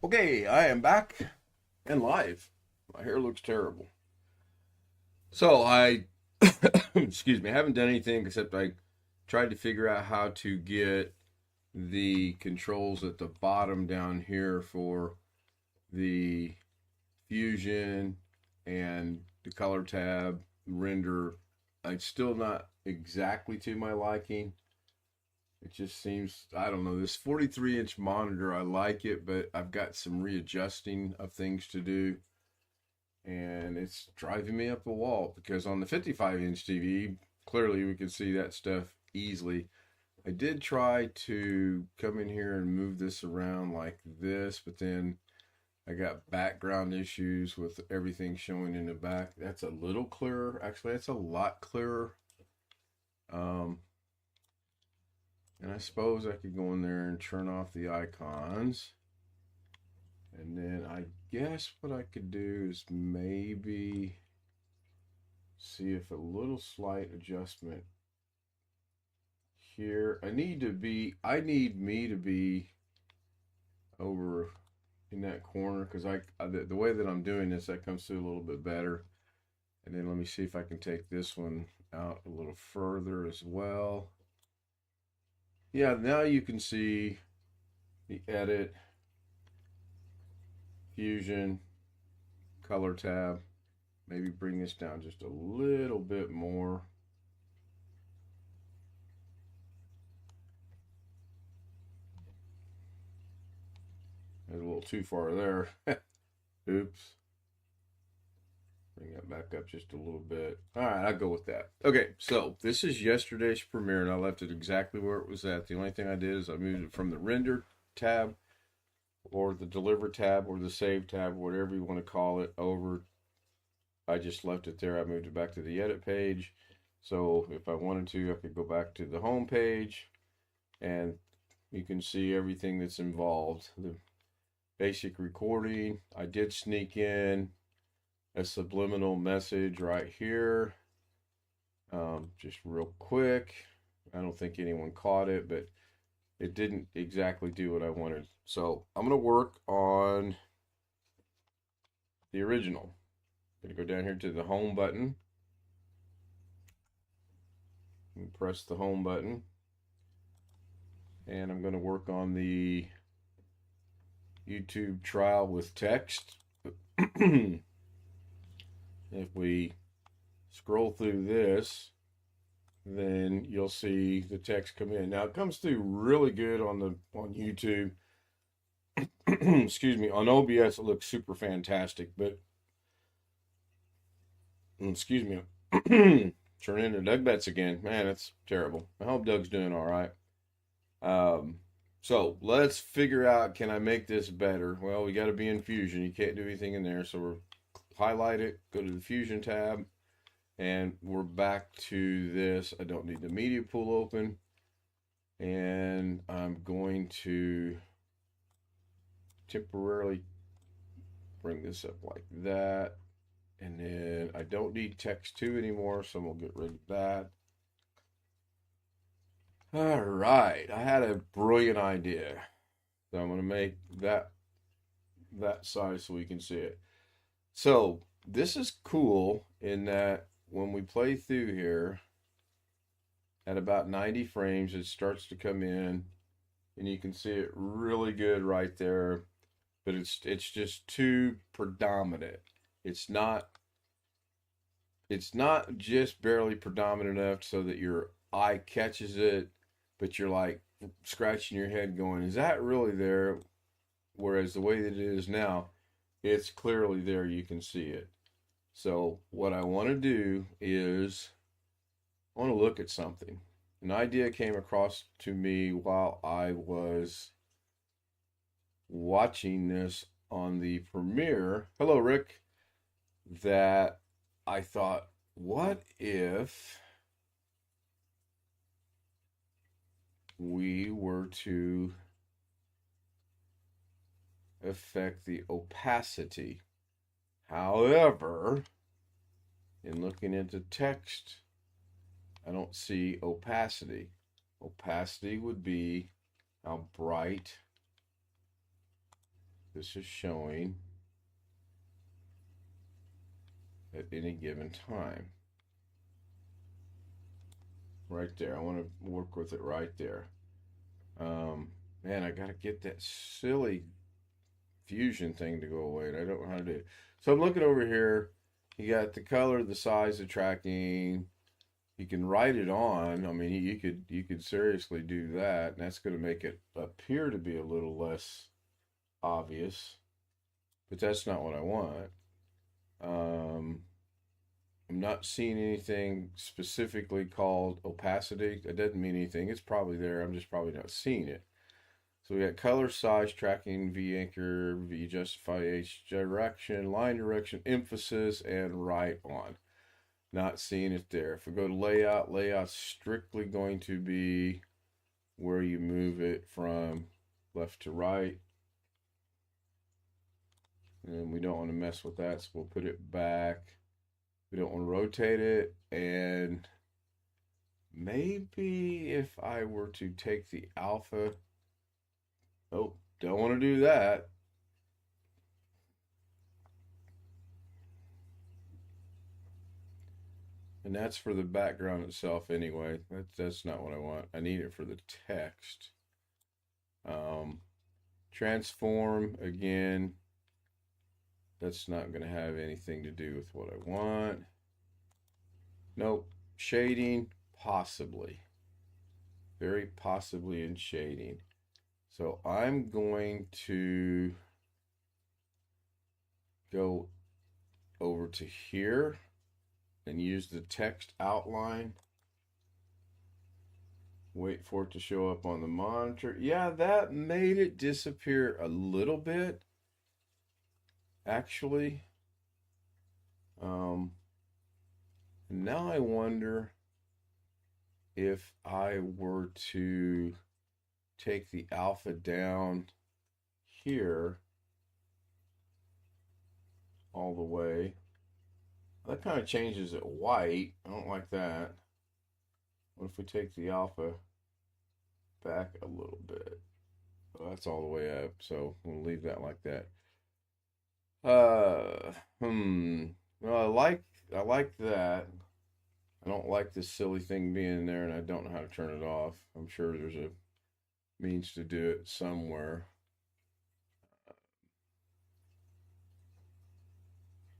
Okay, I am back and live. My hair looks terrible. So I, excuse me, I haven't done anything except I tried to figure out how to get the controls at the bottom down here for the fusion and the color tab render. It's still not exactly to my liking. It just seems, I don't know, this 43-inch monitor, I like it, but I've got some readjusting of things to do. And it's driving me up the wall because on the 55-inch TV, clearly we can see that stuff easily. I did try to come in here and move this around like this, but then I got background issues with everything showing in the back. That's a little clearer. Actually, that's a lot clearer. And I suppose I could go in there and turn off the icons. And then I guess what I could do is maybe see if a little slight adjustment here. I need me to be over in that corner because the way that I'm doing this, that comes through a little bit better. And then let me see if I can take this one out a little further as well. Yeah, now you can see the edit, fusion, color tab. Maybe bring this down just a little bit more. That's a little too far there. Oops. Bring that back up just a little bit. All right, I'll go with that. Okay, so this is yesterday's premiere, and I left it exactly where it was at. The only thing I did is I moved it from the render tab or the deliver tab or the save tab, whatever you want to call it, over. I just left it there. I moved it back to the edit page. So if I wanted to, I could go back to the home page and you can see everything that's involved. The basic recording. I did sneak in a subliminal message right here. Just real quick. I don't think anyone caught it, but it didn't exactly do what I wanted. So I'm going to work on the original. I'm going to go down here to the home button. And press the home button. And I'm going to work on the YouTube trial with text. If we scroll through this, then you'll see the text come in. Now it comes through really good on YouTube. Excuse me, on OBS it looks super fantastic, but excuse me, turn into Doug Betts again. Man, that's terrible. I hope Doug's doing all right. So let's figure out, can I make this better? Well, we got to be in Fusion. You can't do anything in there, so we're highlight it, go to the Fusion tab, and we're back to this. I don't need the media pool open, and I'm going to temporarily bring this up like that, and then I don't need text 2 anymore, so we'll get rid of that. All right, I had a brilliant idea, so I'm going to make that size so we can see it. So this is cool in that when we play through here at about 90 frames, it starts to come in and you can see it really good right there, but it's just too predominant. It's not just barely predominant enough so that your eye catches it, but you're like scratching your head going, is that really there? Whereas the way that it is now, it's clearly there, you can see it. So what I want to do is I want to look at something. An idea came across to me while I was watching this on the premiere. Hello, Rick. That I thought, what if we were to affect the opacity? However, in looking into text, I don't see opacity. Opacity would be how bright this is showing at any given time. Right there. I want to work with it right there. Man, I got to get that silly fusion thing to go away, and I don't know how to do it. So I'm looking over here. You got the color, the size, the tracking. You can write it on. I mean, you could seriously do that, and that's going to make it appear to be a little less obvious, but that's not what I want. I'm not seeing anything specifically called opacity. That doesn't mean anything. It's probably there. I'm just probably not seeing it. So we got color, size, tracking, V anchor, V justify, H direction, line direction, emphasis, and right on. Not seeing it there. If we go to layout, layout's strictly going to be where you move it from left to right. And we don't want to mess with that, so we'll put it back. We don't want to rotate it. And maybe if I were to take the alpha, oh, don't want to do that. And that's for the background itself anyway. That's not what I want. I need it for the text. Transform, again, that's not going to have anything to do with what I want. Nope. Shading, possibly. Very possibly in shading. So I'm going to go over to here and use the text outline. Wait for it to show up on the monitor. Yeah, that made it disappear a little bit, actually. Now I wonder if I were to take the alpha down here all the way. That kind of changes it white. I don't like that. What if we take the alpha back a little bit? Well, that's all the way up, so we'll leave that like that. Well, I like that. I don't like this silly thing being there, and I don't know how to turn it off. I'm sure there's a means to do it somewhere.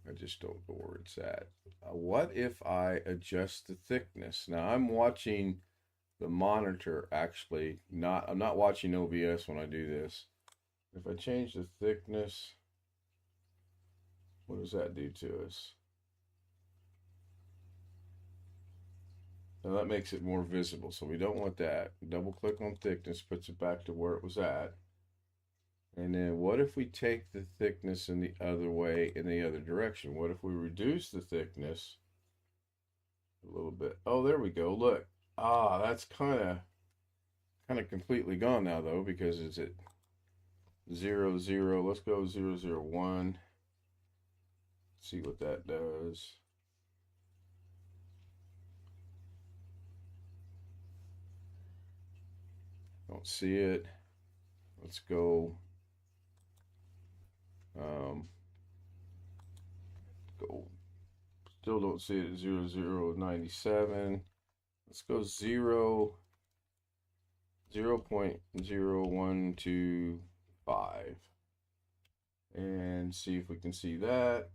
I just don't know where it's at. What if I adjust the thickness? Now I'm watching the monitor actually. I'm not watching OBS when I do this. If I change the thickness, what does that do to us? Now that makes it more visible, so we don't want that. Double click on thickness, puts it back to where it was at. And then what if we take the thickness in the other way, in the other direction? What if we reduce the thickness a little bit? Oh, there we go. Look. Ah, that's kind of completely gone now though, because it's at 0, 0. Let's go 0, 0, 1. See what that does. Don't see it. Let's go. Still don't see it at 0, 0, 97. Let's go 0, 0.0125 and see if we can see that.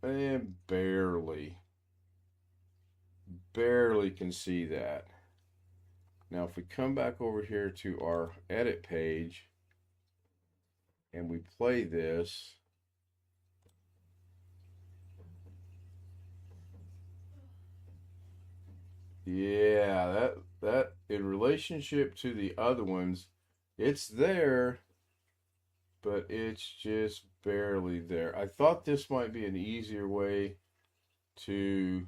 And barely can see that. Now if we come back over here to our edit page and we play this, yeah, that in relationship to the other ones, it's there, but it's just barely there. I thought this might be an easier way to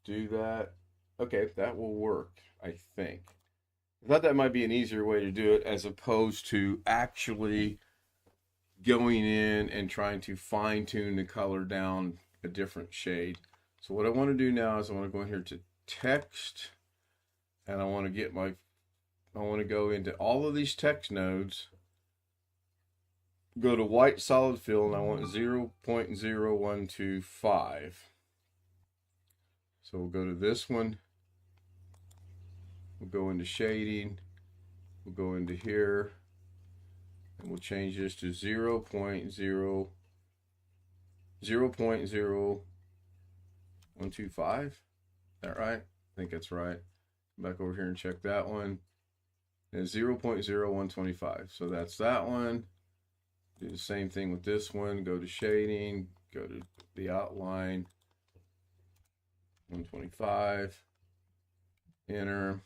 do that. Okay, that will work, I think. I thought that might be an easier way to do it as opposed to actually going in and trying to fine tune the color down a different shade. So what I want to do now is I want to go in here to text, and I want to go into all of these text nodes, go to white solid fill, and I want 0.0125. So we'll go to this one. We'll go into shading. We'll go into here. And we'll change this to 0.0125. Is that right? I think that's right. Back over here and check that one. And 0.0125. So that's that one. Do the same thing with this one. Go to shading. Go to the outline. 125. Enter.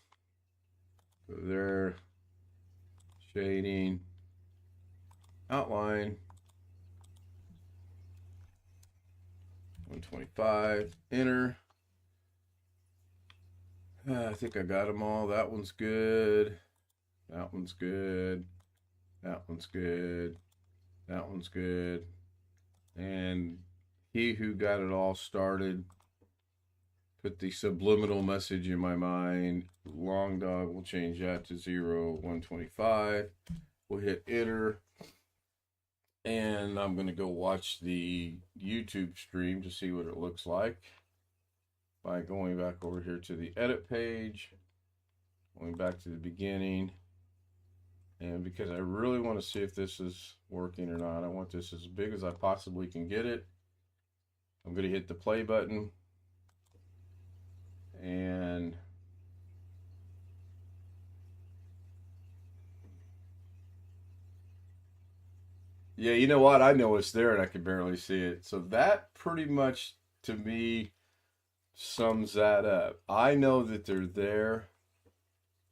Go there. Shading. Outline. 125. Enter. I think I got them all. That one's good. That one's good. That one's good. That one's good. And he who got it all started put the subliminal message in my mind. Long dog, we'll change that to 0.125. We'll hit enter. And I'm going to go watch the YouTube stream to see what it looks like by going back over here to the edit page, going back to the beginning. And because I really want to see if this is working or not, I want this as big as I possibly can get it. I'm going to hit the play button. And yeah, you know what? I know it's there and I can barely see it. So that pretty much, to me, sums that up. I know that they're there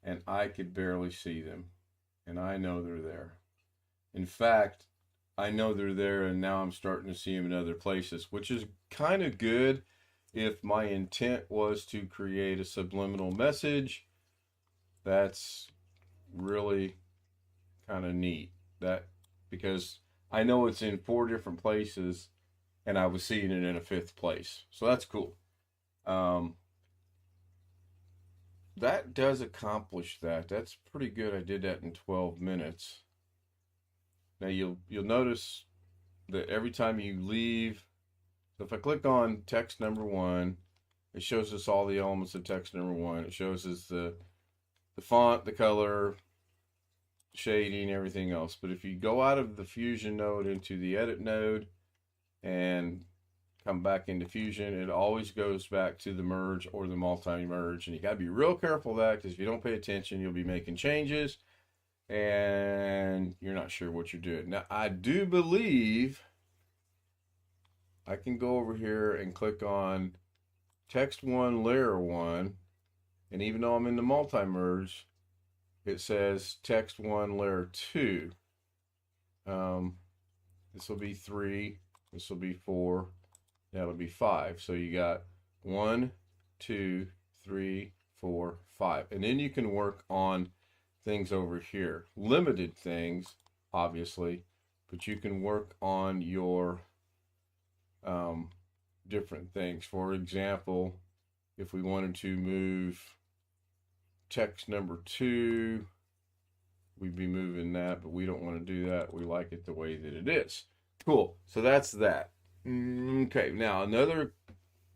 and I could barely see them. And I know they're there. In fact, I know they're there and now I'm starting to see them in other places, which is kind of good if my intent was to create a subliminal message. That's really kind of neat. Because I know it's in 4 different places and I was seeing it in a 5th place. So that's cool. That does accomplish that. That's pretty good. I did that in 12 minutes. Now you'll notice that every time you leave, so if I click on text number 1, it shows us all the elements of text number 1. It shows us the font, the color, shading, everything else. But if you go out of the Fusion node into the edit node and come back into Fusion, it always goes back to the merge or the multi-merge. And you got to be real careful of that, because if you don't pay attention, you'll be making changes and you're not sure what you're doing. Now, I do believe I can go over here and click on text 1, layer 1. And even though I'm in the multi-merge, it says text 1, layer 2. This will be 3. This will be 4. That'll be 5. So you got 1, 2, 3, 4, 5. And then you can work on things over here. Limited things, obviously, but you can work on your different things. For example, if we wanted to move text number 2, we'd be moving that, but we don't want to do that. We like it the way that it is. Cool. So that's that. Okay, now another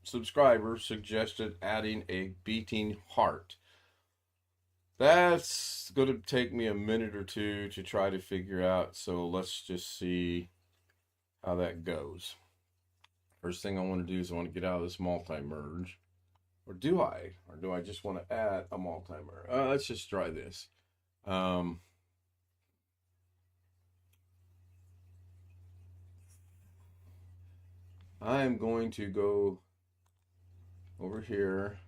subscriber suggested adding a beating heart. That's going to take me a minute or two to try to figure out, so let's just see how that goes. First thing I want to do is I want to get out of this multi-merge. Or do I? Or do I just want to add a multi-merge? Let's just try this. I am going to go over here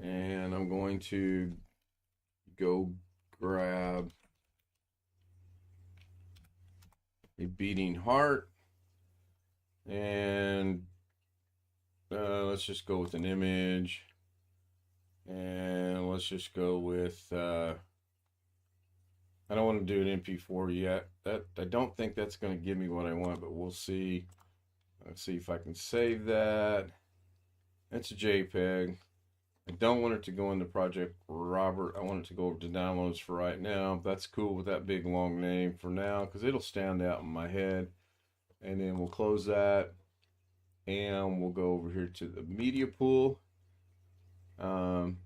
and I'm going to go grab a beating heart, and let's just go with an image, and let's just go with I don't want to do an MP4 yet. I don't think that's going to give me what I want, but we'll see. Let's see if I can save that. It's a JPEG. I don't want it to go into Project Robert. I want it to go over to downloads for right now. That's cool with that big long name for now because it'll stand out in my head. And then we'll close that and we'll go over here to the media pool. Good,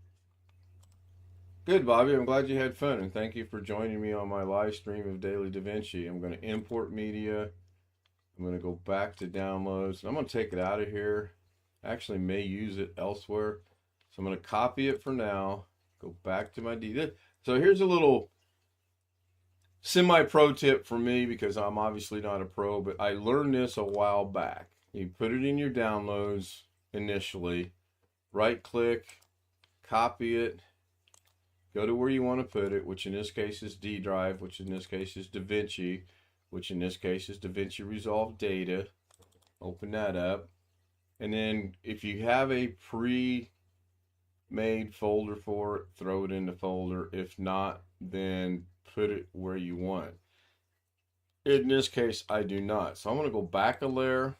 Bobby. I'm glad you had fun, and thank you for joining me on my live stream of Daily Davinci. I'm going to import media. I'm going to go back to downloads. I'm going to take it out of here. I actually may use it elsewhere. So I'm going to copy it for now. Go back to my D. So here's a little semi-pro tip for me because I'm obviously not a pro, but I learned this a while back. You put it in your downloads initially, right-click, copy it, go to where you want to put it, which in this case is D drive, which in this case is Davinci, which in this case is Davinci Resolve Data. Open that up. And then if you have a pre-made folder for it, throw it in the folder. If not, then put it where you want. In this case, I do not. So I'm going to go back a layer.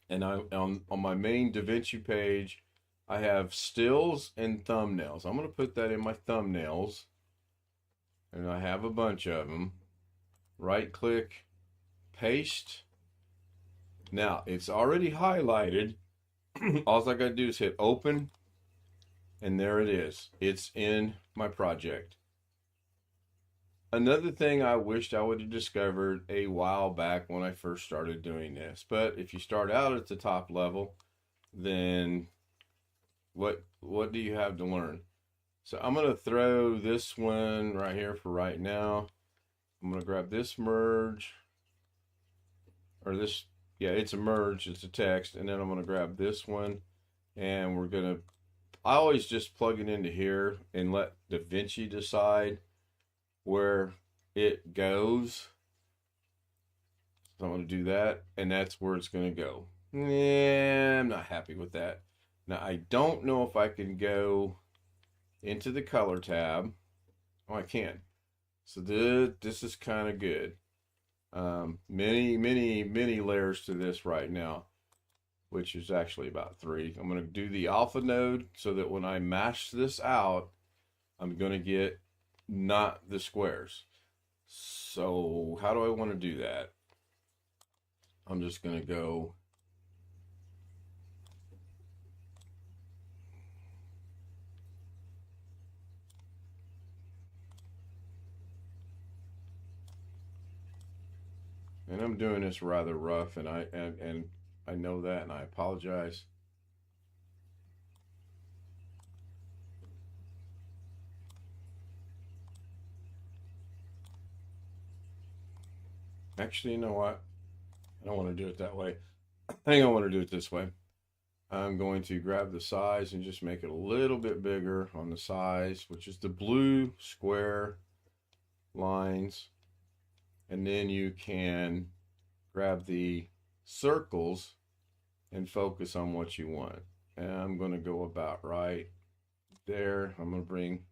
And on my main Davinci page, I have stills and thumbnails. I'm going to put that in my thumbnails. And I have a bunch of them. Right click, paste. Now, it's already highlighted. All I got to do is hit open. And there it is. It's in my project. Another thing I wished I would have discovered a while back when I first started doing this. But if you start out at the top level, then what do you have to learn? So I'm going to throw this one right here for right now. I'm going to grab this merge. Or this, yeah, it's a merge. It's a text. And then I'm going to grab this one. And we're going to, I always just plug it into here and let Davinci decide where it goes. So I'm going to do that, and that's where it's going to go. Yeah, I'm not happy with that. Now, I don't know if I can go into the color tab. Oh, I can. So this is kind of good. Many layers to this right now, which is actually about 3. I'm going to do the alpha node so that when I mash this out, I'm going to get not the squares. So how do I want to do that? I'm just going to go and I'm doing this rather rough, and I know that, and I apologize. Actually, you know what? I don't want to do it that way. I think I want to do it this way. I'm going to grab the size and just make it a little bit bigger on the size, which is the blue square lines. And then you can grab the circles and focus on what you want. And I'm going to go about right there. I'm going to bring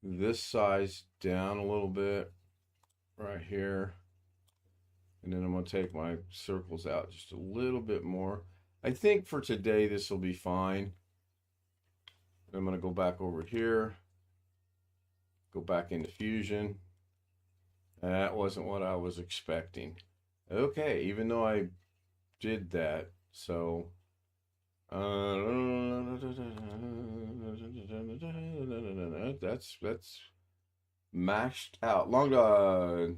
this size down a little bit right here. And then I'm going to take my circles out just a little bit more. I think for today this will be fine. I'm going to go back over here. Go back into Fusion. That wasn't what I was expecting. Okay, even though I did that, so that's mashed out. Long dog.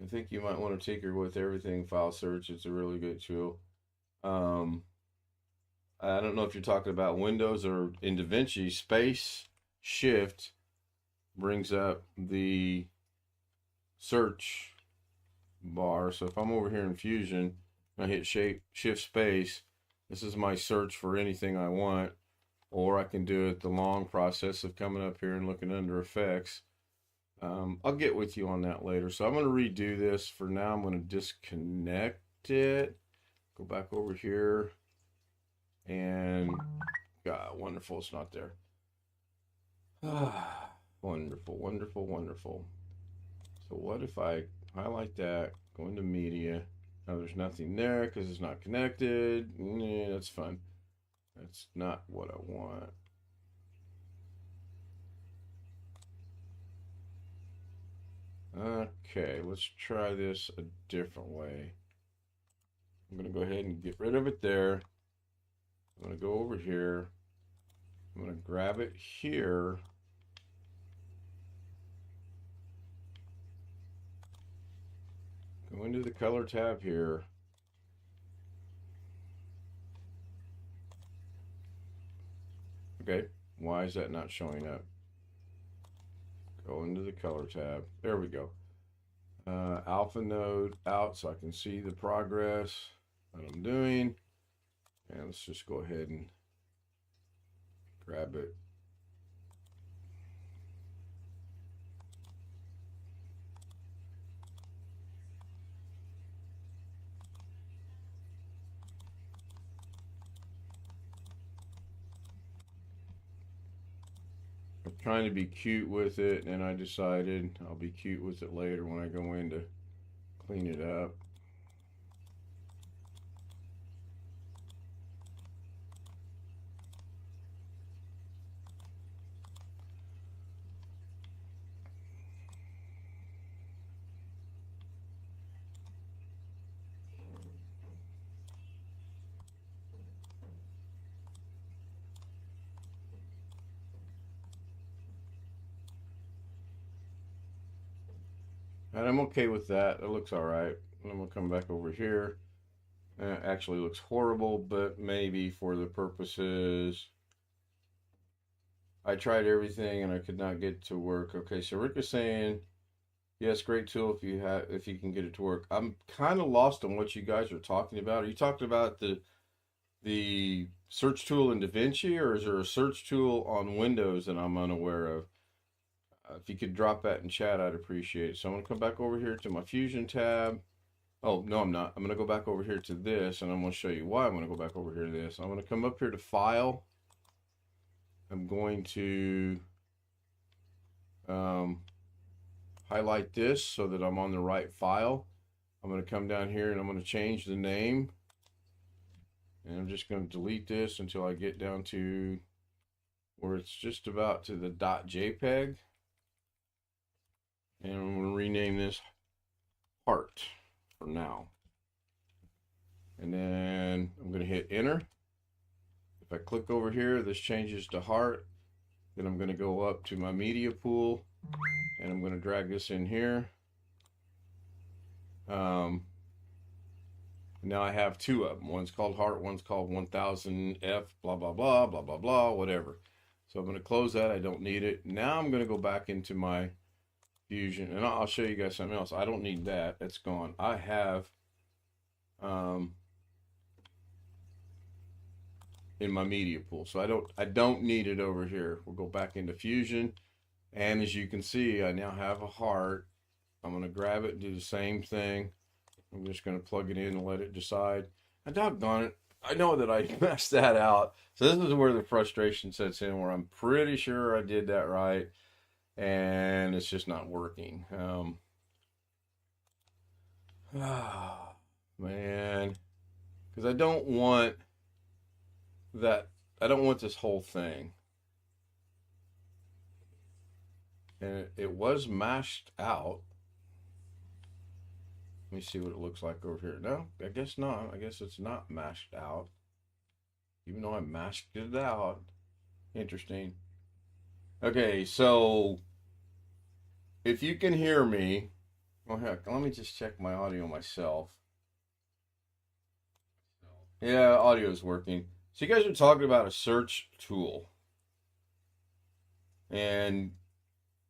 I think you might want to tinker with everything file search. It's a really good tool. I don't know if you're talking about Windows or in Davinci. Space Shift brings up the search bar. So if I'm over here in Fusion, I hit Shift Space. This is my search for anything I want. Or I can do it the long process of coming up here and looking under effects. I'll get with you on that later. So I'm going to redo this. For now, I'm going to disconnect it. Go back over here. And, God, wonderful, it's not there. Wonderful, wonderful, wonderful. So what if I highlight that, go into media. Now there's nothing there because it's not connected. Yeah, that's fun. That's not what I want. Okay, let's try this a different way. I'm going to go ahead and get rid of it there. I'm going to go over here. I'm going to grab it here. Go into the color tab here. Okay, why is that not showing up? Go into the color tab. There we go. Alpha node out so I can see the progress that I'm doing. And let's just go ahead and grab it. I'm trying to be cute with it, and I decided I'll be cute with it later when I go in to clean it up. And I'm okay with that. It looks all right. And I'm gonna come back over here. It actually looks horrible, but maybe for the purposes, I tried everything and I could not get it to work. Okay, so Rick is saying, yes, great tool if you can get it to work. I'm kind of lost on what you guys are talking about. Are you talking about the search tool in DaVinci, or is there a search tool on Windows that I'm unaware of? If you could drop that in chat, I'd appreciate it. So I'm going to come back over here to my Fusion tab. Oh, no, I'm not. I'm going to go back over here to this, and I'm going to show you why I'm going to go back over here to this. I'm going to come up here to File. I'm going to highlight this so that I'm on the right file. I'm going to come down here, and I'm going to change the name. And I'm just going to delete this until I get down to where it's just about to the .jpeg. And I'm going to rename this Heart for now. And then I'm going to hit enter. If I click over here, this changes to Heart. Then I'm going to go up to my media pool and I'm going to drag this in here. Now I have two of them. One's called Heart, one's called 1000F, blah, blah, blah, blah, blah, blah, whatever. So I'm going to close that. I don't need it. Now I'm going to go back into my Fusion, and I'll show you guys something else. I don't need that. It's gone. I have in my media pool, so I don't need it over here. We'll go back into Fusion, and as you can see, I now have a Heart. I'm going to grab it and do the same thing. I'm just going to plug it in and let it decide. And doggone it, I know that I messed that out. So this is where the frustration sets in, where I'm pretty sure I did that right, and it's just not working. Man, because I don't want that. I don't want this whole thing. And it was mashed out. Let me see what it looks like over here. No, I guess not. I guess it's not mashed out, even though I masked it out. Interesting. Okay, so if you can hear me, oh heck, let me just check my audio myself. Yeah, audio is working. So you guys are talking about a search tool. And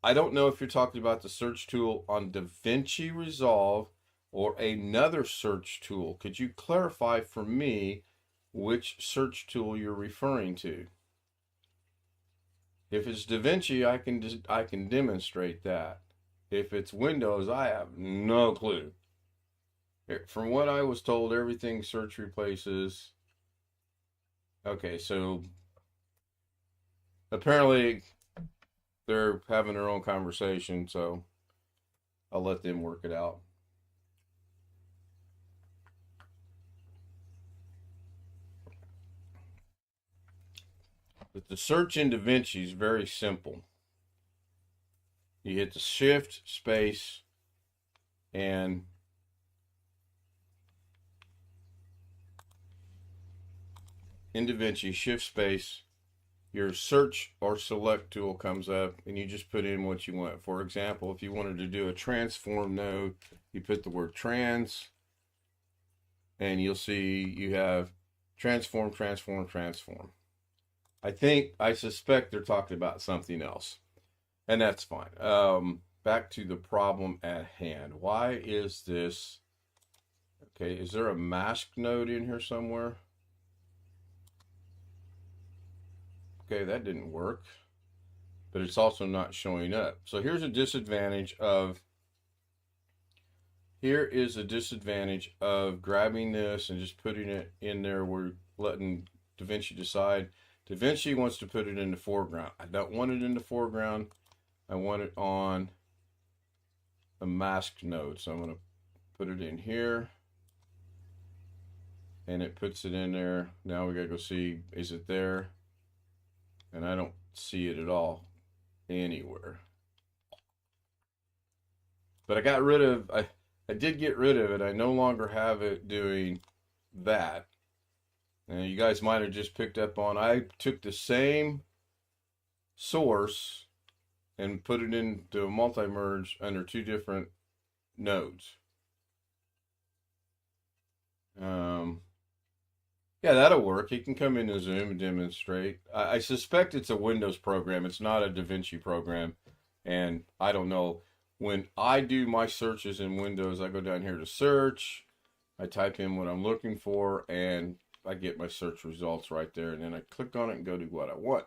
I don't know if you're talking about the search tool on DaVinci Resolve or another search tool. Could you clarify for me which search tool you're referring to? If it's DaVinci, I can demonstrate that. If it's Windows, I have no clue. From what I was told, everything search replaces. Okay, so apparently they're having their own conversation, so I'll let them work it out. But the search in DaVinci is very simple. You hit the shift, space, and in DaVinci, shift, space, your search or select tool comes up and you just put in what you want. For example, if you wanted to do a transform node, you put the word trans and you'll see you have transform, transform, transform. I suspect they're talking about something else, and that's fine. Back to the problem at hand. Why is this? Okay, is there a mask node in here somewhere? Okay, that didn't work, but it's also not showing up. So here's a disadvantage of, grabbing this and just putting it in there. We're letting DaVinci decide. DaVinci wants to put it in the foreground. I don't want it in the foreground. I want it on a masked node. So I'm going to put it in here. And it puts it in there. Now we got to go see, is it there? And I don't see it at all anywhere. But I got rid of, I did get rid of it. I no longer have it doing that. And you guys might have just picked up on, I took the same source and put it into a multi-merge under two different nodes. Yeah, that'll work. You can come into Zoom and demonstrate. I suspect it's a Windows program. It's not a DaVinci program. And I don't know. When I do my searches in Windows, I go down here to search. I type in what I'm looking for, and I get my search results right there. And then I click on it and go do what I want.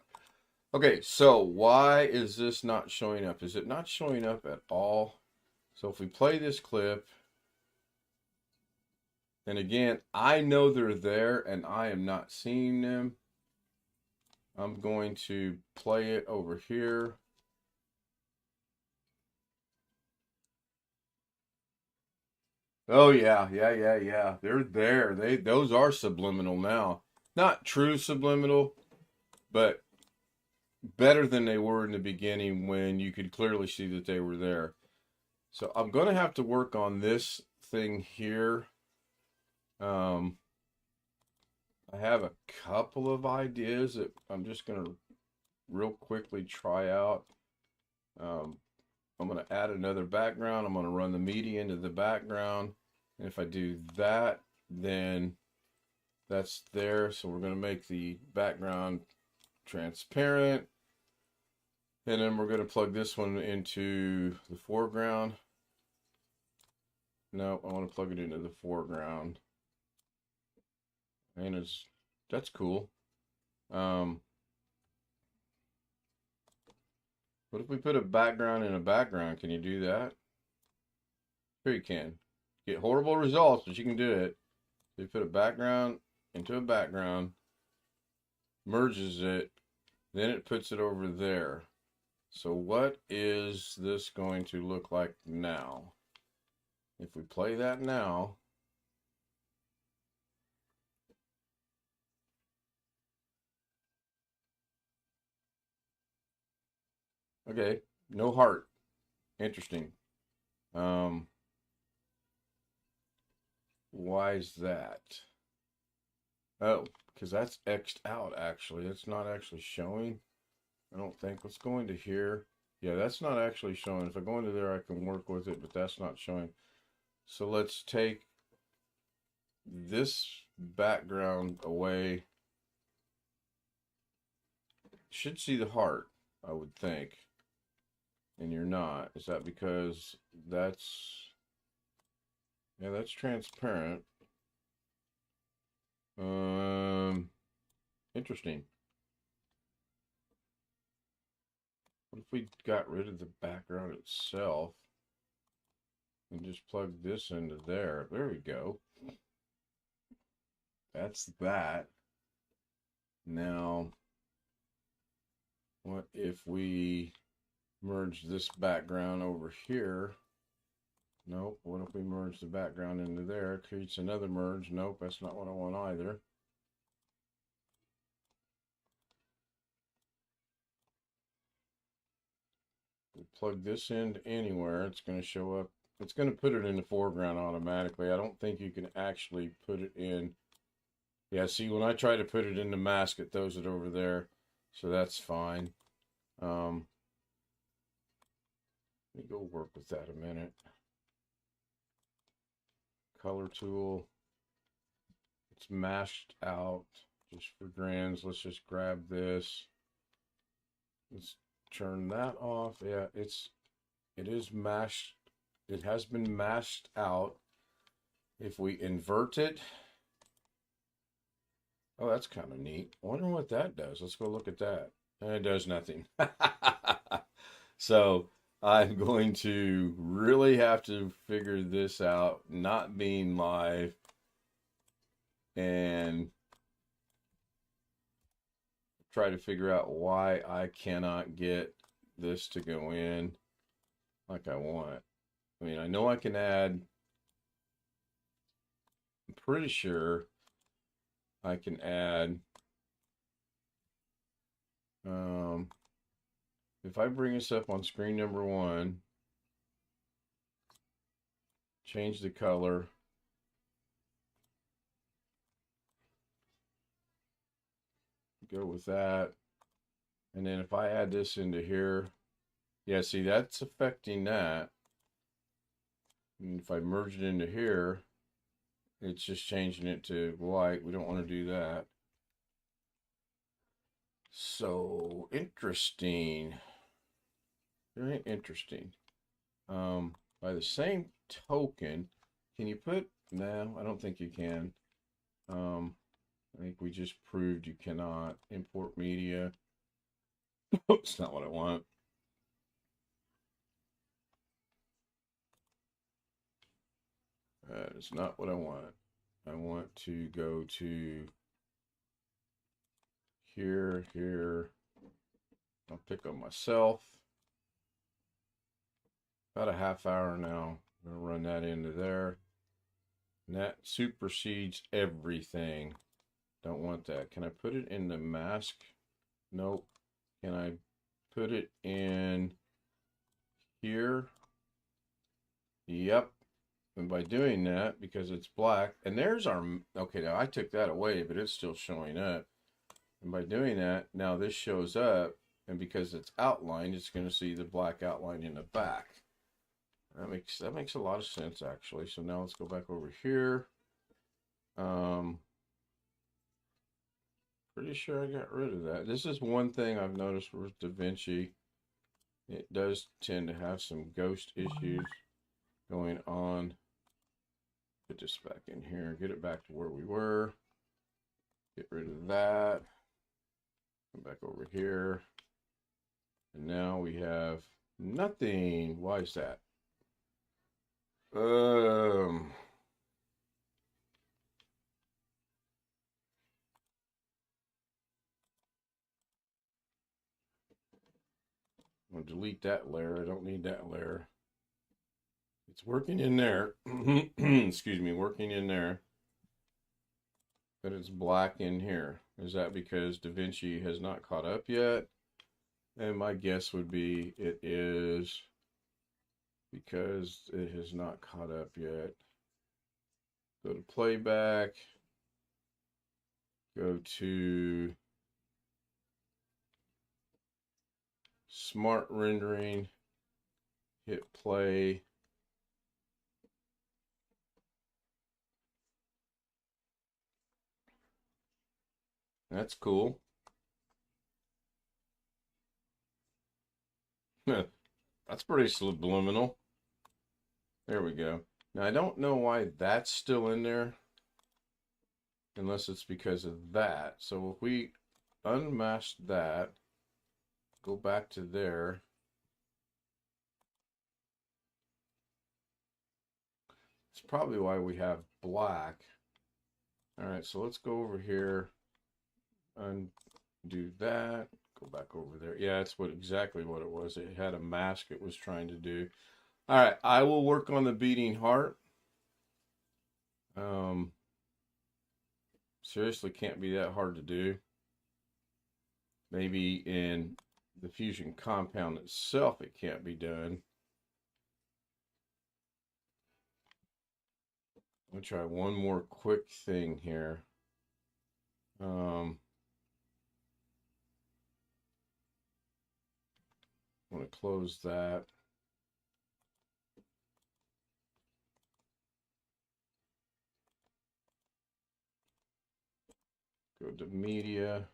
Okay, so why is this not showing up? Is it not showing up at all? So if we play this clip, and again, I know they're there and I am not seeing them. I'm going to play it over here. Oh yeah. They're there. Those are subliminal now. Not true subliminal, but better than they were in the beginning when you could clearly see that they were there. So I'm going to have to work on this thing here. I have a couple of ideas that I'm just going to real quickly try out. I'm going to add another background. I'm going to run the media into the background. And if I do that, then that's there. So we're going to make the background transparent. And then we're going to plug this one into the foreground. No, I want to plug it into the foreground. And that's cool. What if we put a background in a background? Can you do that? Sure you can. Get horrible results, but you can do it. So you put a background into a background, merges it, then it puts it over there. So what is this going to look like now? If we play that now, okay, no heart. Interesting. Why is that? Oh, because that's X'd out actually. It's not actually showing. I don't think. Let's go into here. Yeah, that's not actually showing. If I go into there, I can work with it, but that's not showing. So let's take this background away. Should see the heart, I would think. And you're not. Is that because that's... Yeah, that's transparent. Interesting. What if we got rid of the background itself and just plug this into there? There we go. That's that. Now, what if we merge this background over here? Nope. What if we merge the background into there? It creates another merge. Nope, that's not what I want either. plug this in anywhere, it's going to show up. It's going to put it in the foreground automatically. I don't think you can actually put it in. Yeah, see, when I try to put it in the mask, it throws it over there. So that's fine. Let me go work with that a minute. Color tool. It's masked out just for grins. Let's just grab this. Let's turn that off. Yeah, it is masked. It has been masked out. If we invert it, oh, that's kind of neat. I wonder what that does. Let's go look at that. And it does nothing. So I'm going to really have to figure this out, not being live, and try to figure out why I cannot get this to go in like I want. I mean, I know I can add, I'm pretty sure I can add, if I bring this up on screen number 1, change the color, go with that, and then if I add this into here, yeah, see, that's affecting that. And if I merge it into here, it's just changing it to white. We don't want to do that. So interesting. Very interesting. By the same token, can you put, no, I don't think you can. I think we just proved you cannot import media. It's not what I want. That is not what I want. I want to go to here, here. I'll pick on myself. About a half hour now. I'm going to run that into there. And that supersedes everything. Don't want that. Can I put it in the mask? Nope. Can I put it in here? Yep. And by doing that, because it's black, and there's our, okay, now I took that away, but it's still showing up. And by doing that, now this shows up, and because it's outlined, it's going to see the black outline in the back. That makes a lot of sense, actually. So now let's go back over here. Pretty sure I got rid of that. This is one thing I've noticed with Davinci. It does tend to have some ghost issues going on. Put this back in here. Get it back to where we were. Get rid of that. Come back over here. And now we have nothing. Why is that? I'm going to delete that layer. I don't need that layer. It's working in there. Excuse me, working in there. But it's black in here. Is that because Davinci has not caught up yet? And my guess would be it is because it has not caught up yet. Go to playback. Go to smart rendering. Hit play. That's cool. That's pretty subliminal. There we go. Now, I don't know why that's still in there, unless it's because of that. So if we unmask that, go back to there. It's probably why we have black. All right, so let's go over here, undo that, go back over there. Yeah, that's exactly what it was. It had a mask it was trying to do. All right, I will work on the beating heart. Seriously, can't be that hard to do. Maybe in the fusion compound itself, it can't be done. I'll try one more quick thing here. I'm going to close that. Go to media.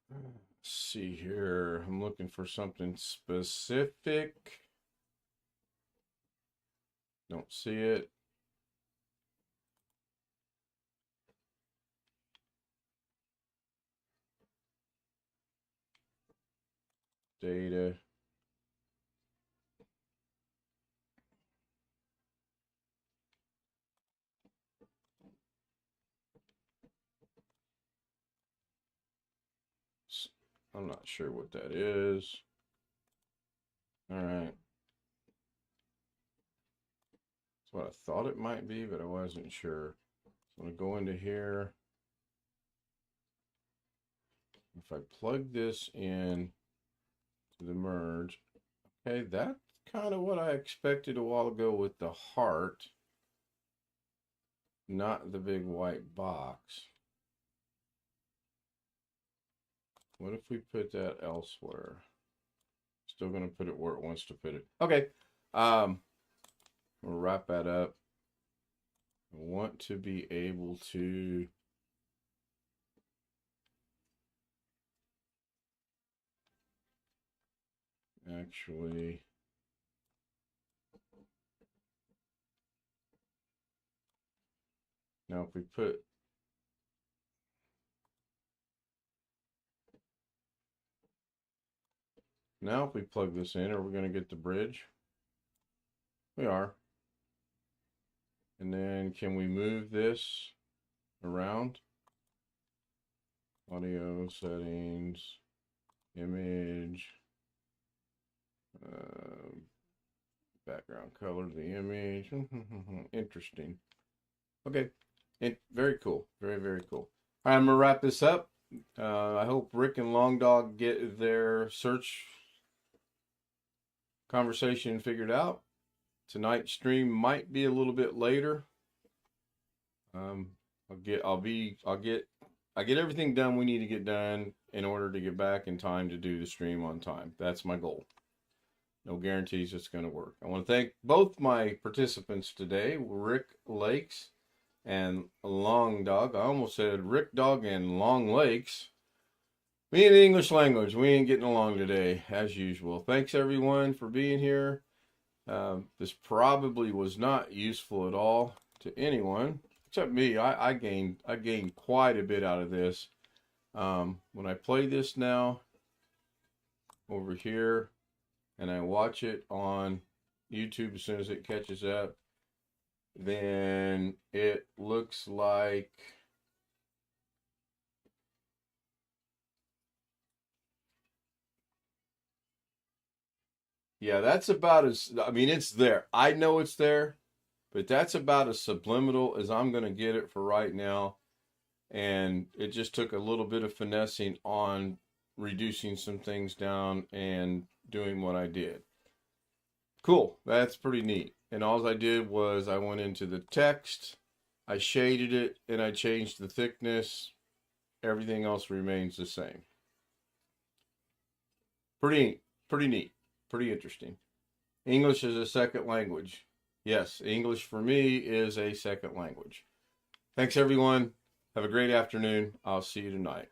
Let's see here. I'm looking for something specific. Don't see it. Data. I'm not sure what that is. All right. That's what I thought it might be, but I wasn't sure. So I'm going to go into here. If I plug this in to the merge, okay, that's kind of what I expected a while ago with the heart, not the big white box. What if we put that elsewhere? Still going to put it where it wants to put it. Okay. We'll wrap that up. I want to be able to actually now if we put now if we plug this in, are we going to get the bridge? We are. And then can we move this around? Audio settings, image, background color of the image. Interesting. Okay. Very cool. Very, very cool. All right, I'm going to wrap this up. I hope Rick and Long Dog get their search conversation figured out. Tonight's stream might be a little bit later. I'll get everything done we need to get done in order to get back in time to do the stream on time. That's my goal. No guarantees it's going to work. I want to thank both my participants today, Rick Lakes and Long Dog. I almost said Rick Dog and Long Lakes. Me and the English language, we ain't getting along today, as usual. Thanks, everyone, for being here. This probably was not useful at all to anyone, except me. I gained quite a bit out of this. When I play this now over here, and I watch it on YouTube as soon as it catches up, then it looks like yeah, that's about as, I mean, it's there. I know it's there, but that's about as subliminal as I'm going to get it for right now. And it just took a little bit of finessing on reducing some things down and doing what I did. Cool. That's pretty neat. And all I did was I went into the text, I shaded it, and I changed the thickness. Everything else remains the same. Pretty neat. Pretty interesting. English is a second language. Yes, English for me is a second language. Thanks, everyone. Have a great afternoon. I'll see you tonight.